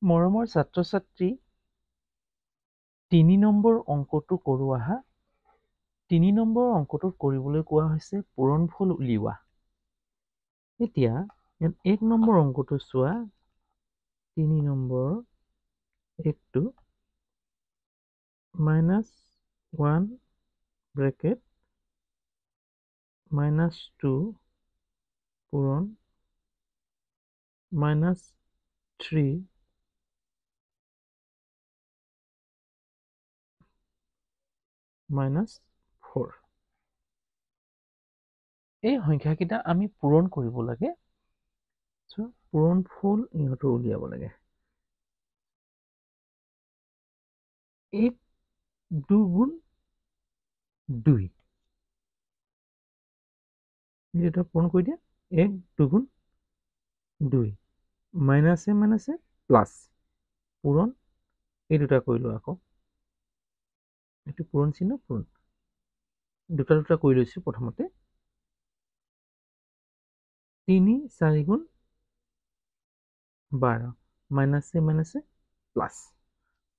মৰমৰ ছাত্ৰ-ছাত্ৰী 3 নম্বৰ অংকটো কৰো আহা 3 নম্বৰ অংকটো কৰিবলৈ কোৱা হৈছে পূৰণফল উলিওৱা এতিয়া ইয়াত 1 নম্বৰ অংকটো চোৱা 3 নম্বৰ একটো -1 ব্ৰেকেট -2 পূৰণ -3 -4 এই সংখ্যাকেইটা আমি পূৰণ কৰিব লাগে পূৰণফল ইহঁতৰ উলিয়াব লাগে 1 2 গুণ 2 এটা পূৰণ কৰি দিয়া 1 2 গুণ 2 মাইনাছে মাইনাছে প্লাছ পূৰণ এই দুটা কৰিলো আকৌ এইটো পূৰণ চিহ্ন পূৰণ দুটা দুটা কৰি লৈছো প্ৰথমতে 3 4 গুণ 12 মাইনাছে মাইনাছে প্লাছ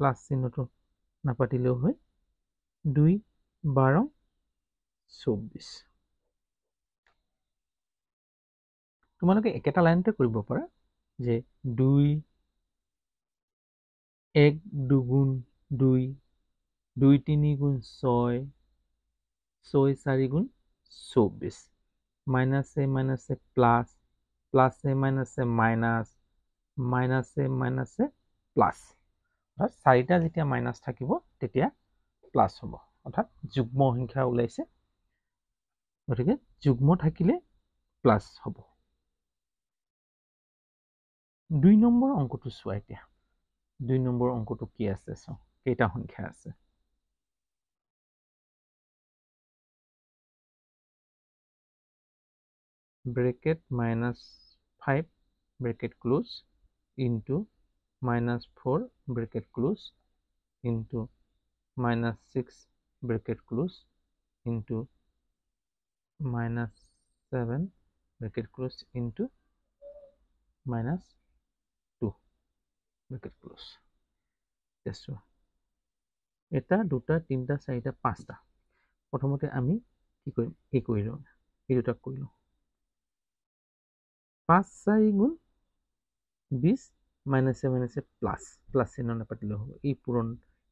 প্লাছ চিহ্নটো নাপাতিলেও হয় 2 12 24 তোমালোকে একেটা লাইনতে কৰিব পাৰা যে 2 1 2 গুণ 2 2 3 গুণ 6 6 4 গুণ 24 মাইনাছে মাইনাছে প্লাছ প্লাছে মাইনাছে মাইনাছ মাইনাছে মাইনাছে প্লাছ অৰ্থাৎ 4টা যেতিয়া মাইনাছ থাকিব তেতিয়া প্লাছ হ'ব অৰ্থাৎ যুগ্ম সংখ্যা ওলাইছে গতিকে যুগ্ম থাকিলে প্লাছ হ'ব 2 নম্বৰ অংকটো চোৱা এতিয়া 2 নম্বৰ অংকটো কি আছে চাও কেইটা সংখ্যা আছে bracket -5 bracket close into -4 bracket close into -6 bracket close into -7 bracket close into -2 bracket close yes এটা দুটা তিনটা চাৰিটা পাঁচটা প্ৰথমতে আমি কি কৰিম এই কৰি লওঁ এই দুটা কৰি লওঁ 5 4 গুণ 20 মাইনাছে মাইনাছে প্লাছ প্লাছ চিহ্ন নাপাতিলেও হ'ব এই পূৰণ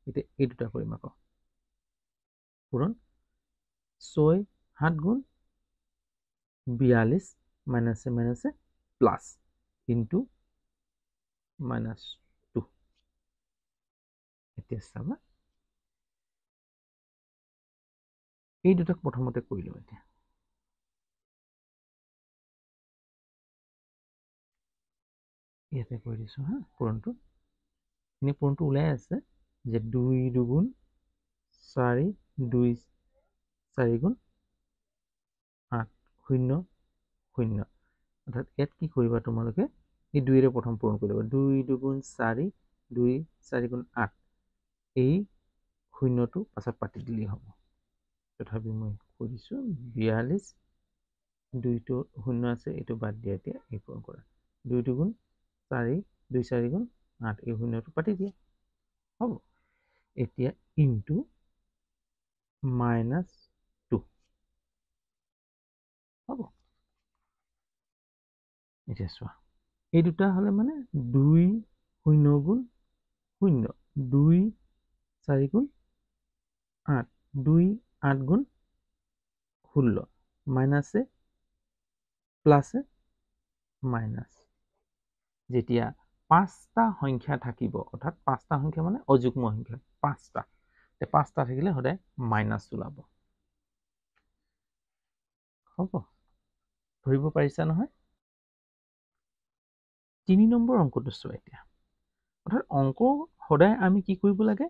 এতিয়া এই দুটা কৰিম আকৌ পূৰণ 6 7 গুণ 42 মাইনাছে মাইনাছে প্লাছ ইনটু -2 এতিয়া চাবা এই দুটাক প্ৰথমতে কৰি লওঁ এতিয়া ইয়াতে কৰি দিছো হা পূৰণটো এনে পূৰণটো ওলাই আছে যে 2 দুগুণ 4 2 4 গুণ 8 0 0 অৰ্থাৎ ইয়াত কি কৰিবা তোমালোকে এই 2ৰে প্ৰথম পূৰণ কৰি ল'বা 2 দুগুণ 4 2 4 গুণ 8 এই শূন্যটো পাছত পাতি দিলেই হ'ব তথাপি মই কৈ দিছো 42 2টো শূন্য আছে এইটো বাদ দিয়া এতিয়া এই পূৰণ কৰা 2 দুগুণ 4 2 4 গুণ 8 এই শূন্যটো পাতি দিয়া হ'ব এতিয়া ইনটু -2 হ'ব এতিয়া চোৱা এই দুটা হলে মানে 2 0 গুণ 0 2 4 গুণ 8 2 8 গুণ 16 মাইনাছে প্লাছে মাইনাছ যেতিয়া 5টা সংখ্যা থাকিব অৰ্থাৎ 5টা সংখ্যা মানে অযুগ্ম সংখ্যা 5টা তে 5টা থাকিলে সদায় মাইনাছ ওলাব হ'ব ধৰিব পাৰিছা নহয় 3 নম্বৰ অংকটো চোৱা এতিয়া অৰ্থাৎ অংক সদায় আমি কি কৰিব লাগে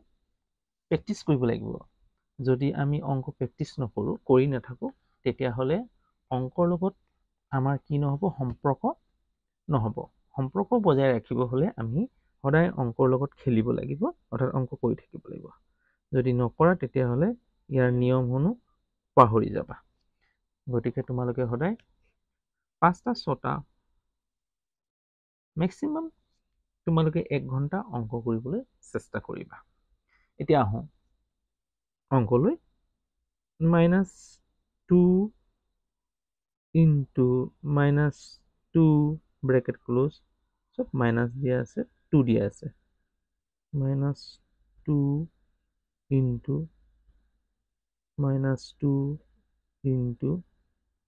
প্ৰেক্টিছ কৰিব লাগিব যদি আমি অংক প্ৰেক্টিছ নকৰো কৰি নাথাকো তেতিয়াহ'লে অংকৰ লগত আমাৰ কি নহ'ব সম্পৰ্ক নহ'ব সম্পৰ্ক বজাই ৰাখিব হলে আমি সদায় অংকৰ লগত খেলিব লাগিব অৰ্থাৎ অংক কৰি থাকিব লাগিব যদি নকৰা তেতিয়াহ'লে ইয়াৰ নিয়মসমূহ পাহৰি যাবা গতিকে তোমালোকে সদায় 5টা 6টা মেক্সিমাম তোমালোকে 1 ঘণ্টা অংক কৰিবলৈ চেষ্টা কৰিবা এতিয়া আহো অংকলৈ -2 into -2 bracket close সব মাইনাস দিয়া আছে 2 দিয়া আছে -2 into -2 into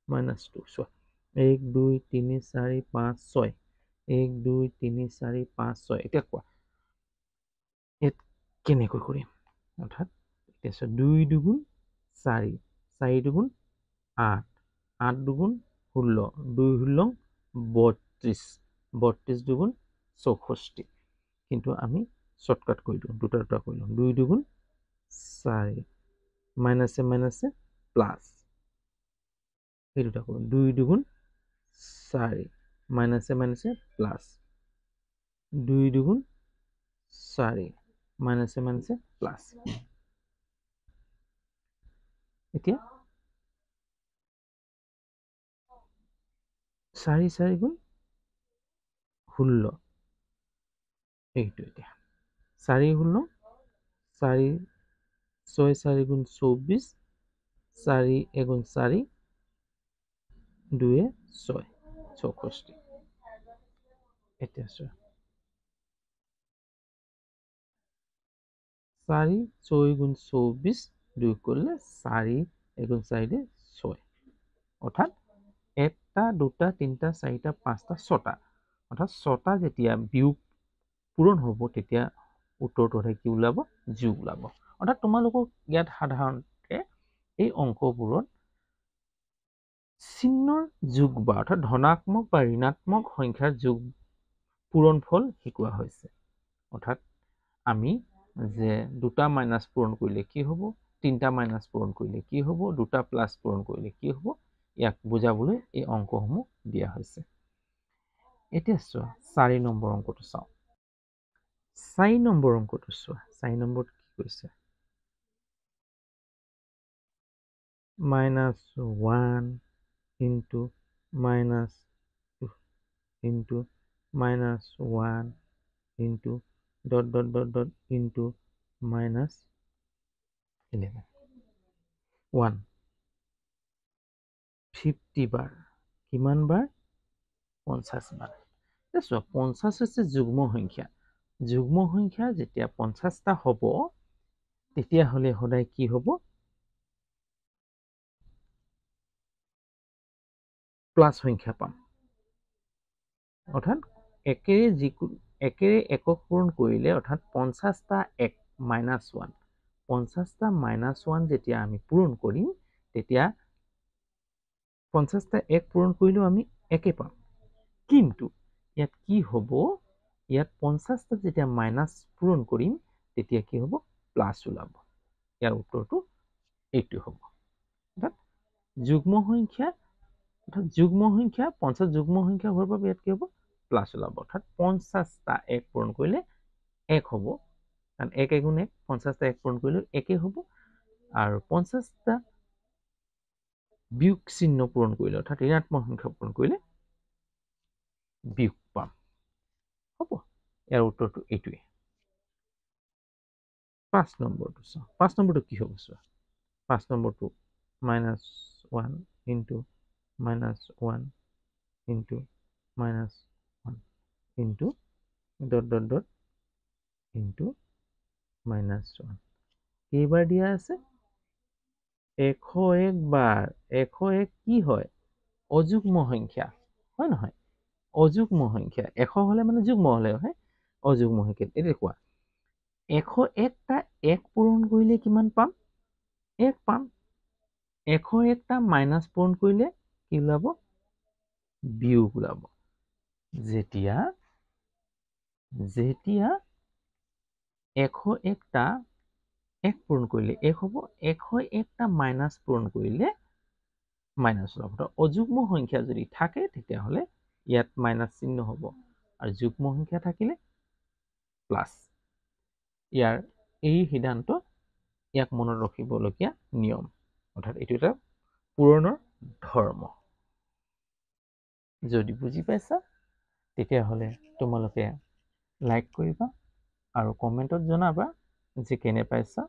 -2 চোৱা 1 2 3 4 5 6 1 2 3 4 5 6 এতিয়া কোৱা এত কেনেকৈ কৰিম অৰ্থাৎ এতিয়া চোৱা 2 দুগুণ 4 4 দুগুণ 8 8 দুগুণ 16 2 ষোল্ল 32 32 দুগুণ 64 কিন্তু আমি শর্টকাট কৰি দিওঁ দুটা দুটা কৰি লওঁ 2 দুগুণ 4 মাইনাসে মাইনাসে প্লাস এই দুটা কৰোঁ 2 দুগুণ 4 মাইনাসে মাইনাসে প্লাস 2 দুগুণ 4 মাইনাসে মাইনাসে প্লাস এতিয়া 4 4 গুণ 16 এইটো এতিয়া 4 16 4 6 4 গুণ 24 4 এগুণ 4 2 6 64 এতিয়া চোৱা 4 6 গুণ 24 2 করলে 4 এগুণ 4 দিয়ে 6 অর্থাৎ 1টা 2টা 3টা 4টা 5টা 6টা অর্থাৎ 6টা যেতিয়া বিয়োগ পূরণ হব তেতিয়া উত্তৰটো কি ওলাব যোগ ওলাব অৰ্থাৎ তোমালোকক ইয়াত সাধাৰণতে এই অংকবোৰত চিহ্নৰ যোগ বা অৰ্থাৎ ধনাত্মক বা ঋণাত্মক সংখ্যাৰ যোগ পূৰণফল শিকোৱা হৈছে অৰ্থাৎ আমি যে 2টা মাইনাস পূৰণ কৰিলে কি হ'ব 3টা মাইনাস পূৰণ কৰিলে কি হ'ব 2টা প্লাস পূৰণ কৰিলে কি হ'ব ইয়াক বুজাবলৈ এই অংকসমূহ দিয়া হৈছে এতিয়া চোৱা 4 নম্বৰ অংকটো চাওঁ 4 নম্বৰ অংকটো চোৱা 4 নম্বৰত কি কৈছে -1 into -2 into -1 into ... into -11 1 50 বাৰ কিমান বাৰ 50 বাৰ চোৱা 50 হৈছে যুগ্ম সংখ্যা যেতিয়া 50টা হ'ব তেতিয়া হলে সদায় কি হ'ব প্লাস সংখ্যা পাম অৰ্থাৎ একেৰে একক পূৰণ কৰিলে অৰ্থাৎ 50টা 1 -1 50টা -1 যেতিয়া আমি পূৰণ কৰিম তেতিয়া 50টা 1 পূৰণ কৰিলেও আমি একে পাম কিন্তু ইয়াত কি হ'ব ইয়াত 50টা যেতিয়া মাইনাস পূৰণ কৰিম তেতিয়া কি হ'ব প্লাস ওলাব ইয়াৰ উত্তৰটো এইটো হ'ব অৰ্থাৎ যুগ্ম সংখ্যা 50 যুগ্ম সংখ্যা হোৱাৰ বাবে ইয়াত কি হ'ব প্লাস ওলাব অৰ্থাৎ 50টা 1 পূৰণ কৰিলে 1 হ'ব কাৰণ 1 এগুণ 1 50টা 1 পূৰণ কৰিলে 1 হ'ব আৰু 50টা বিয়োগ চিহ্ন পূৰণ কৰিলে অৰ্থাৎ ঋণাত্মক সংখ্যা পূৰণ কৰিলে বিয়োগ পাম হ'ব ইয়াৰ উত্তৰটো এইটোৱে 5 নম্বৰটো চাওঁ 5 নম্বৰটো কি হ'ব চোৱা 5 নম্বৰটো -1 into -1 into -1 into ... into -1 কেইবাৰ দিয়া আছে 101 বাৰ 101 কি হয় অযুগ্ম সংখ্যা হয় নহয় অযুগ্ম সংখ্যা 100 হলে মানে যুগ্ম হলে হয় অযুগ্ম সংখ্যা এতিয়া কোৱা 101টা 1 পূৰণ কৰিলে কিমান পাম 1 পাম 101টা মাইনাস পূৰণ কৰিলে কি ওলাব বিয়োগ ওলাব যেতিয়া 101টা 1 পূৰণ কৰিলে 1 হ'ব 101টা মাইনাস পূৰণ কৰিলে মাইনাস ওলাব অযুগ্ম সংখ্যা যদি থাকে তেতিয়াহলে ইয়াত মাইনাস চিহ্ন হ'ব আৰু যুগ্ম সংখ্যা থাকিলে প্লাস ইয়াৰ এই সিদ্ধান্ত ইয়াক মনত ৰাখিবলগীয়া নিয়ম অৰ্থাৎ এইটো এটা পূৰণৰ ধৰ্ম যদি বুজি পাইছা তেতিয়াহলে তোমালোকে লাইক কৰিবা আৰু কমেণ্টত জনাবা যে কেনে পাইছা।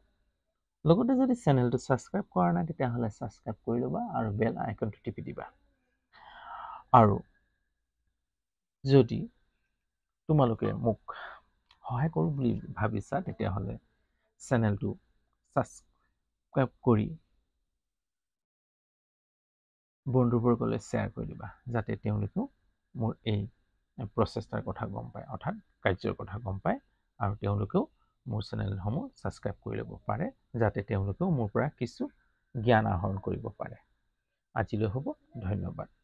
লগতে যদি চেনেলটো ছাবস্ক্ৰাইব কৰা নাই তেতিয়াহ'লে ছাবস্ক্ৰাইব কৰি ল'বা আৰু বেল আইকনটো টিপি দিবা। আৰু যদি তোমালোকে মোক সহায় কৰোঁ বুলি ভাবিছা তেতিয়াহ'লে চেনেলটো ছাবস্ক্ৰাইব কৰি বন্ধুবৰ্গলৈ শ্বেয়াৰ কৰি দিবা, যাতে তেওঁলোকেও মোৰ এই প্ৰচেষ্টাৰ কথা গম পায়, অৰ্থাৎ কাৰ্যৰ কথা গম পায়, আৰু তেওঁলোকেও মোৰ চেনেলসমূহ ছাবস্ক্ৰাইব কৰি ল'ব পাৰে, যাতে তেওঁলোকেও মোৰ পৰা কিছু জ্ঞান আহৰণ কৰিব পাৰে। আজিলৈ হ'ব, ধন্যবাদ।